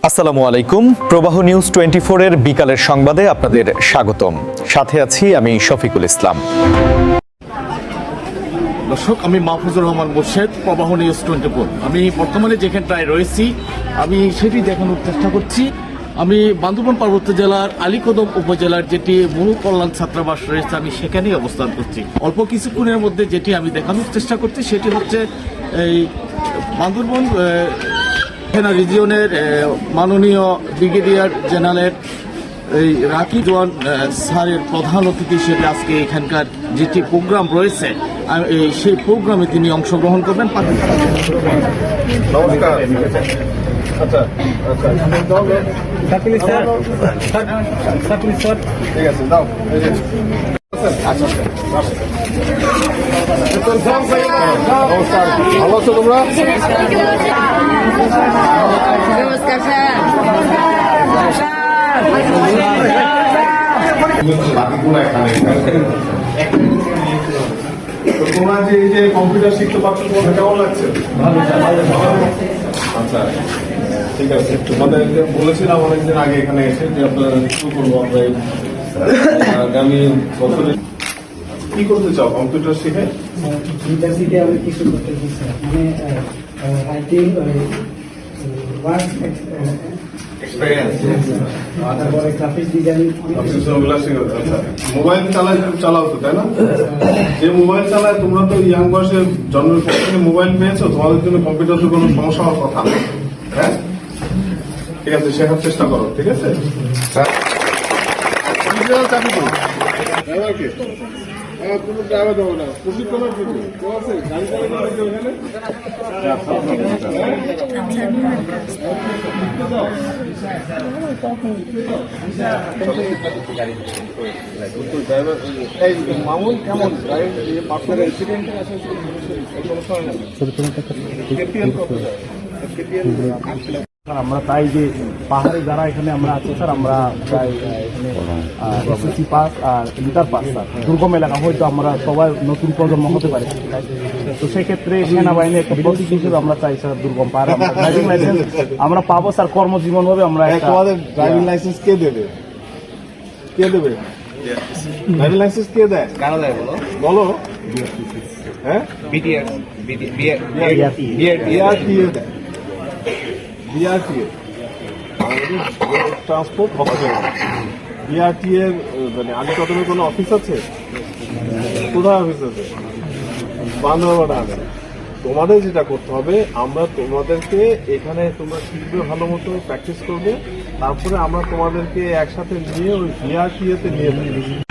আসসালামু আলাইকুম। প্রবাহ নিউজ 24 এর বিকালের সংবাদে আপনাদের স্বাগতম। সাথে আছি আমি শফিকুল ইসলাম। দর্শক, আমি মাহফুজুর রহমান মোর্শেদ, প্রবাহ নিউজ 24। আমি বর্তমানে যেখানটায় রয়েছি আমি সেটি দেখানোর চেষ্টা করছি। আমি বান্দরবান পার্বত্য জেলার আলীকদম উপজেলার যেটি মূল কল্যাণ ছাত্রাবাস রয়েছে, আমি সেখানেই অবস্থান করছি। অল্প কিছুক্ষণের মধ্যে যেটি আমি দেখানোর চেষ্টা করছি সেটি হচ্ছে এই বান্দরবান সেনা রিজিয়নের মাননীয় ব্রিগেডিয়ার জেনারেল এই রাকি জওয়ান স্যারের প্রধান অতিথি হিসেবে আজকে এখানকার যেটি প্রোগ্রাম রয়েছে সেই প্রোগ্রামে তিনি অংশগ্রহণ করবেন। নমস্কার। আচ্ছা ঠিক আছে, দাও। নমস্কার, ভালো আছো তোমরা? নমস্কার স্যার। তোমরা যে এই যে কম্পিউটার শিখতে পারছো, তোমাদের কেমন লাগছে? আচ্ছা ঠিক আছে। তোমাদের বলেছিলাম অনেকদিন আগে এখানে এসে যে আপনারা শুরু করবো আমরা আগামী বছরে। কি করতে চাও কম্পিউটার শিখে? আমি কিছু করতে চাই স্যার, মানে রাইটিং, ওয়ার্ক তারপরে গ্রাফিক ডিজাইনিং। আচ্ছা, মোবাইল চালাও তো, তাই না? যে মোবাইল চালায়, তোমরা তো ইয়াং বয়সে জন্মের পর থেকে মোবাইল পেয়েছো, তোমাদের জন্য কম্পিউটারে কোনো সমস্যা হওয়ার কথা না। হ্যাঁ ঠিক আছে, শেখার চেষ্টা করো। ঠিক আছে কোনো ড্রাইভার দেবো না, প্রশিক্ষণের কিছু কেউ আছে? গাড়ি চালানো ওখানে মামুন কেমন পার্সোনাল অ্যাক্সিডেন্ট আছে? আমরা তাই যে পাহাড়ে যারা এখানে আমরা আছি স্যার, আমরা প্রায় এখানে এসএসসি পাস আর ইন্টার পাস স্যার, দুর্গম এলাকা হয়তো আমরা সবাই নতুন প্রজন্ম হতে পারে। তো সেক্ষেত্রে সেনাবাহিনী একটা প্রতীক হিসেবে আমরা চাই স্যার দুর্গম পাহাড়ে ড্রাইভিং লাইসেন্স আমরা পাবো স্যার। কর্মজীবন হবে আমরা। তোমাদের ড্রাইভিং লাইসেন্স কে দেবে? কে দেবে ড্রাইভিং লাইসেন্স? কে দেয়? কারা দেয় বলো? হ্যাঁ, বিআরটিএ ট্রান্সপোর্ট অফিসার। বিআরটিএ মানে আলীকদমের কোনো অফিস আছে? কোথায় অফিস আছে? বান্দরবানে আছে। তোমাদের যেটা করতে হবে, আমরা তোমাদেরকে এখানে তোমরা শিখবে, ভালো মতো প্র্যাকটিস করবে, তারপরে আমরা তোমাদেরকে একসাথে নিয়ে ওই বিআরটিএতে নিয়ে যাবো।